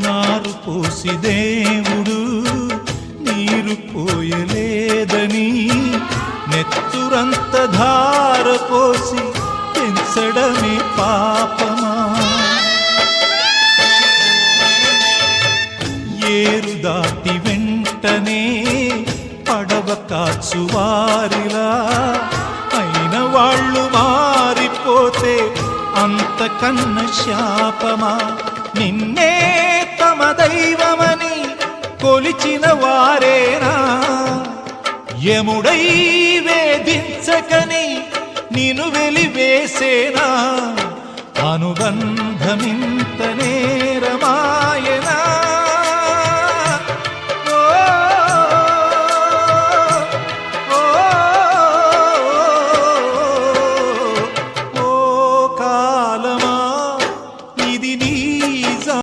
నారు పోసి దేవుడు నీరు పోయలేదని నెత్తురంత ధార పోసి పెంచడమే పాపమా? ఏరు దాటి వెంటనే పడవ కాచువారిలా అయిన వాళ్ళు మారిపోతే అంతకన్న శాపమా? నిన్నే తమ దైవమని కొలిచిన వారేనా యముడై వేధించకని నిన్ను వెలివేసేనా? అనుబంధమింత